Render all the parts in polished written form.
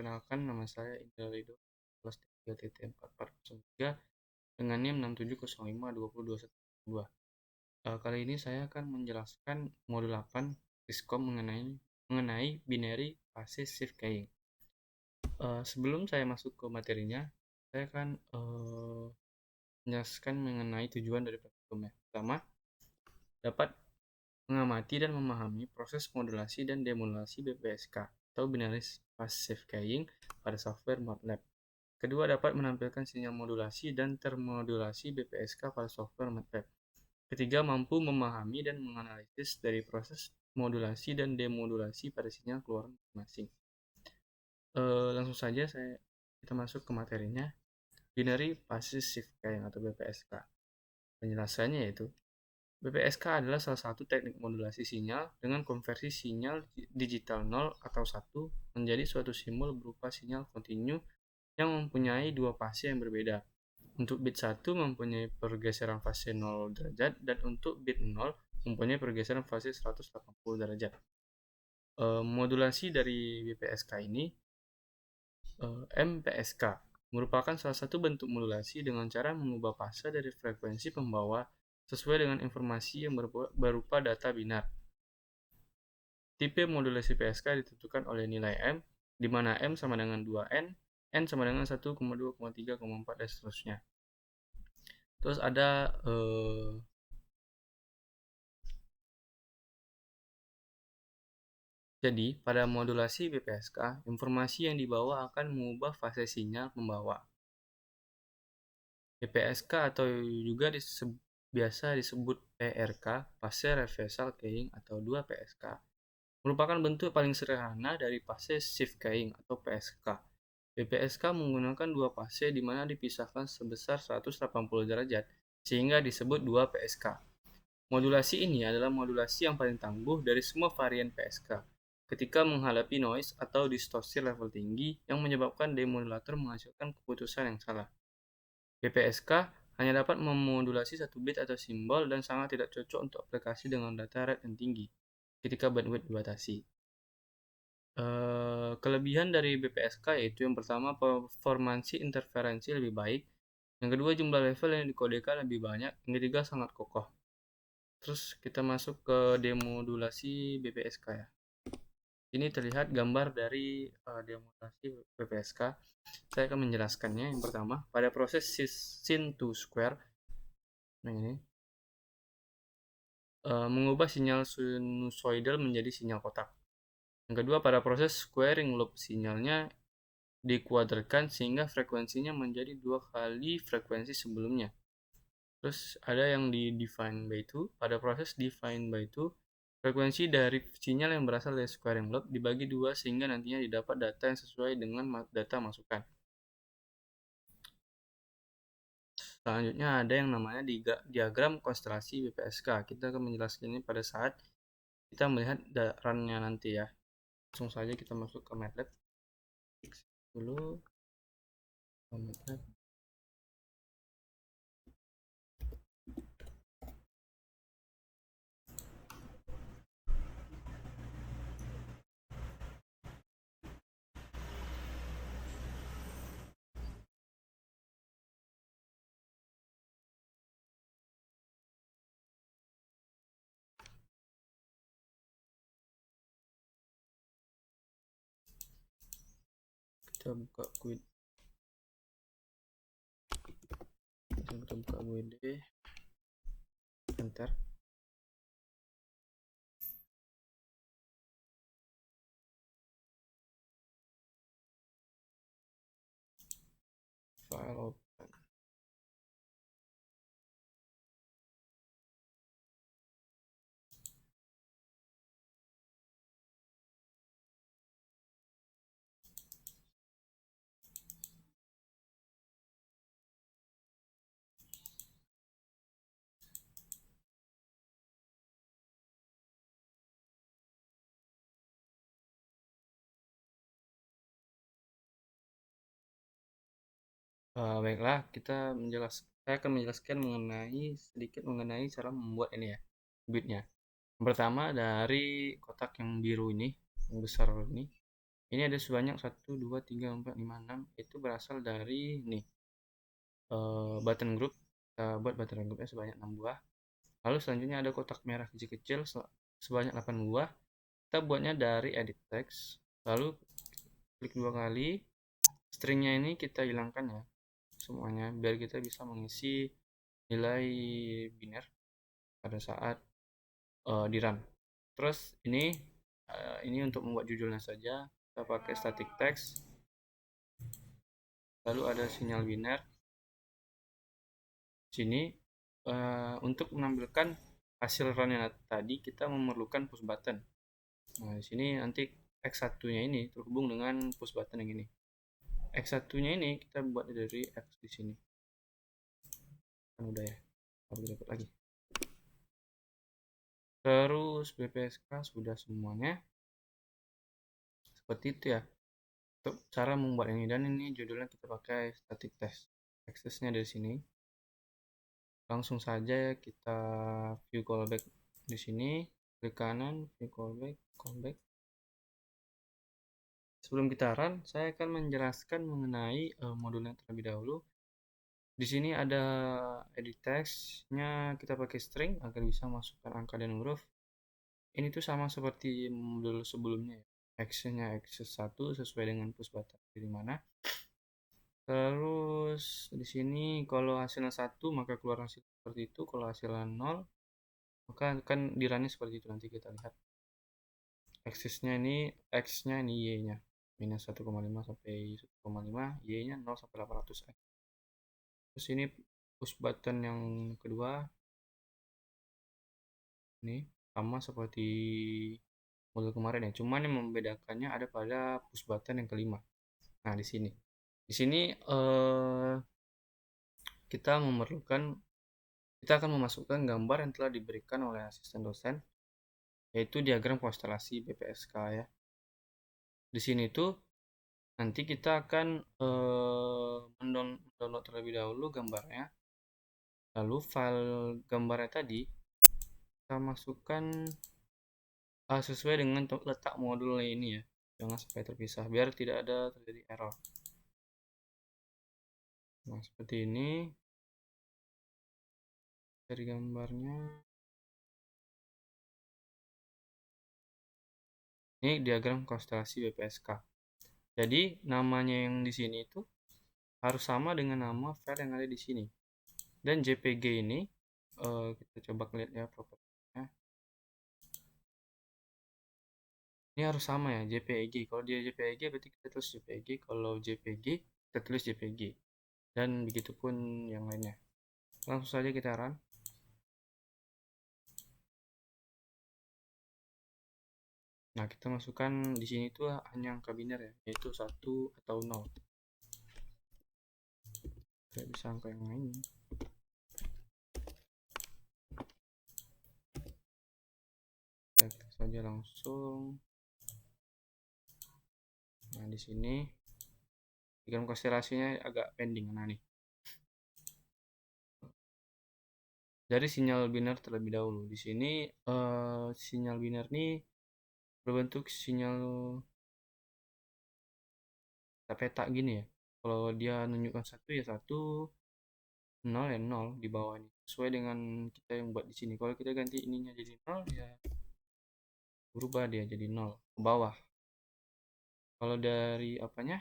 Perkenalkan, nama saya Indra Ridho, kelas 3.4403 dengan NIM 6705202122. Kali ini saya akan menjelaskan modul 8 Viscom mengenai binary phase shift keying. Sebelum saya masuk ke materinya, saya akan menjelaskan mengenai tujuan dari Viscom. Pertama, dapat mengamati dan memahami proses modulasi dan demodulasi BPSK atau binary phase shift keying pada software MATLAB. Kedua, dapat menampilkan sinyal modulasi dan termodulasi BPSK pada software MATLAB. Ketiga, mampu memahami dan menganalisis dari proses modulasi dan demodulasi pada sinyal keluaran masing-masing. Langsung saja kita masuk ke materinya. Binary Phase Shift Keying atau BPSK. Penjelasannya yaitu BPSK adalah salah satu teknik modulasi sinyal dengan konversi sinyal digital 0 atau 1 menjadi suatu simbol berupa sinyal kontinu yang mempunyai dua fase yang berbeda. Untuk bit 1 mempunyai pergeseran fase 0 derajat dan untuk bit 0 mempunyai pergeseran fase 180 derajat. Modulasi dari BPSK ini MPSK merupakan salah satu bentuk modulasi dengan cara mengubah fase dari frekuensi pembawa sesuai dengan informasi yang berupa data binar. Tipe modulasi PSK ditentukan oleh nilai M, di mana M sama dengan 2N, N sama dengan 1,2, 3,4, dan seterusnya. Terus ada jadi, pada modulasi BPSK, informasi yang dibawa akan mengubah fase sinyal pembawa. BPSK atau juga biasa disebut PRK, Phase Reversal Keying atau 2PSK, merupakan bentuk paling sederhana dari Phase Shift Keying atau PSK. BPSK menggunakan dua fase di mana dipisahkan sebesar 180 derajat, sehingga disebut 2PSK. Modulasi ini adalah modulasi yang paling tangguh dari semua varian PSK ketika menghadapi noise atau distorsi level tinggi yang menyebabkan demodulator menghasilkan keputusan yang salah. BPSK hanya dapat memodulasi satu bit atau simbol dan sangat tidak cocok untuk aplikasi dengan data rate yang tinggi ketika bandwidth dibatasi. Kelebihan dari BPSK yaitu yang pertama, performansi interferensi lebih baik. Yang kedua, jumlah level yang dikodekan lebih banyak. Yang ketiga, sangat kokoh. Terus kita masuk ke demodulasi BPSK ya. Ini terlihat gambar dari demodulasi BPSK. Saya akan menjelaskannya. Yang pertama, pada proses sin to square, ini mengubah sinyal sinusoidal menjadi sinyal kotak. Yang kedua, pada proses squaring loop, sinyalnya dikuadratkan sehingga frekuensinya menjadi 2 kali frekuensi sebelumnya. Terus ada yang di define by 2. Pada proses define by 2, frekuensi dari sinyal yang berasal dari squaring loop dibagi 2 sehingga nantinya didapat data yang sesuai dengan data masukan. Selanjutnya ada yang namanya diagram konstelasi BPSK. Kita akan menjelaskannya pada saat kita melihat run-nya nanti ya. Langsung saja kita masuk ke MATLAB dulu. MATLAB. Kita buka quit. Kita buka WD. Enter. File open. Baiklah, saya akan menjelaskan sedikit mengenai cara membuat ini ya, bitnya. Yang pertama, dari kotak yang biru ini, yang besar ini, Ini ada sebanyak 1, 2, 3, 4, 5, 6. Itu berasal dari nih button group. Kita buat button groupnya sebanyak 6 buah. Lalu selanjutnya ada kotak merah kecil-kecil sebanyak 8 buah. Kita buatnya dari edit text. Lalu klik 2 kali. Stringnya ini kita hilangkan ya semuanya biar kita bisa mengisi nilai biner pada saat di run. Terus ini untuk membuat judulnya saja kita pakai static text. Lalu ada sinyal biner sini. Untuk menampilkan hasil run yang tadi kita memerlukan push button. Nah, di sini nanti X1-nya ini terhubung dengan push button yang ini. X1-nya ini kita buat dari X di sini. Kan udah ya. Harus dapat lagi. Terus BPSK sudah semuanya. Seperti itu ya. Untuk cara membuat ini, dan ini judulnya kita pakai static text. Aksesnya dari sini. Langsung saja kita view callback di sini. Klik kanan, view callback, callback. Sebelum kita run, saya akan menjelaskan mengenai modulnya terlebih dahulu. Di sini ada edit text-nya, kita pakai string agar bisa masukkan angka dan huruf. Ini tuh sama seperti modul sebelumnya ya. Action-nya access 1 sesuai dengan push button di mana. Terus di sini kalau hasilnya 1 maka keluar hasil seperti itu, kalau hasilnya 0 maka akan dirunnya seperti itu. Nanti kita lihat. Axisnya ini X-nya ini Y-nya. Minus 1,5 sampai 1,5, Y-nya 0 sampai 800. Terus ini push button yang kedua. Ini sama seperti model kemarin ya. Cuman yang membedakannya ada pada push button yang kelima. Nah, di sini. Di sini kita akan memasukkan gambar yang telah diberikan oleh asisten dosen, yaitu diagram konstelasi BPSK ya. Di sini tuh nanti kita akan mendownload terlebih dahulu gambarnya. Lalu file gambarnya tadi kita masukkan sesuai dengan letak modulnya ini ya. Jangan sampai terpisah biar tidak ada terjadi error. Nah, seperti ini dari gambarnya. Ini diagram konstelasi BPSK. Jadi namanya yang di sini itu harus sama dengan nama file yang ada di sini. Dan JPG ini kita coba lihat ya propertinya. Ini harus sama ya, JPEG. Kalau dia JPEG berarti kita tulis JPEG. Kalau JPG kita tulis JPG. Dan begitupun yang lainnya. Langsung saja kita run. Nah, kita masukkan di sini tuh hanya angka biner ya, yaitu 1 atau 0. Tidak bisa angka yang lain. Kita klik saja langsung. Nah, di sini diagram konstelasinya agak pending. Nah, nih. Dari sinyal biner terlebih dahulu. Di sini sinyal biner ini berbentuk sinyal peta gini ya. Kalau dia menunjukkan 1 ya 1, 0 ya 0 di bawah ini. Sesuai dengan kita yang buat di sini. Kalau kita ganti ininya jadi 0 ya berubah dia jadi 0 ke bawah. Kalau dari apanya?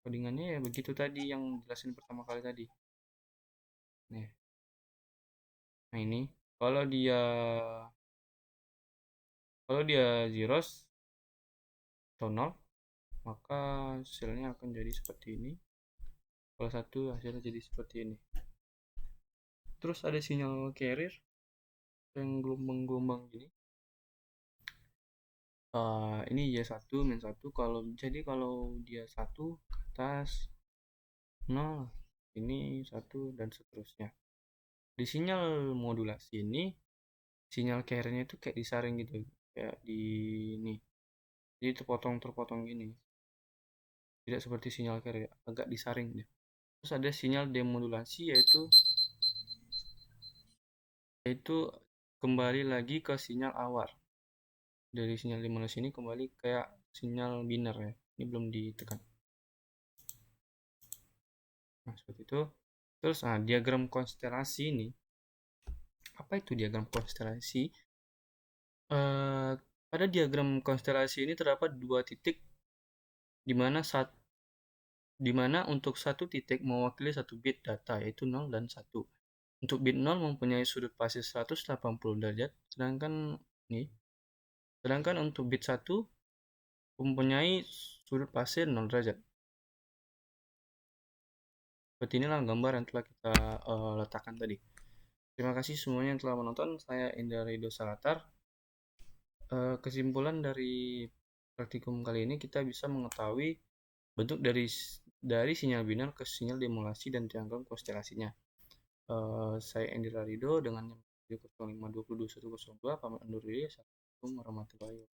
Codingannya ya begitu tadi yang jelasin pertama kali tadi. Nih. Nah, ini kalau dia zeros atau 0 maka hasilnya akan jadi seperti ini. Kalau 1 hasilnya jadi seperti ini. Terus ada sinyal carrier yang gelombang-gelombang gini. Ini Y1 min 1. Kalau dia 1 ke atas 0, ini 1 dan seterusnya. Di sinyal modulasi ini sinyal carrier-nya itu kayak disaring gitu, kayak di ini. Jadi terpotong gini. Tidak seperti sinyal carrier, agak disaring dia. Terus ada sinyal demodulasi yaitu kembali lagi ke sinyal awal. Dari sinyal demodulasi ini kembali kayak sinyal biner ya. Ini belum ditekan. Nah, seperti itu. Terus diagram konstelasi ini. Apa itu diagram konstelasi? Pada diagram konstelasi ini terdapat dua titik di mana untuk satu titik mewakili satu bit data yaitu 0 dan 1. Untuk bit 0 mempunyai sudut fase 180 derajat, sedangkan untuk bit 1 mempunyai sudut fase 0 derajat. Seperti inilah gambar yang telah kita letakkan tadi. Terima kasih semuanya yang telah menonton. Saya Indra Ridho Salatar. Kesimpulan dari praktikum kali ini, kita bisa mengetahui bentuk dari sinyal biner ke sinyal demulasi dan diagram konstelasinya. Saya Indra Ridho dengan 05222102 pamit undur diri. Assalamualaikum warahmatullahi wabarakatuh.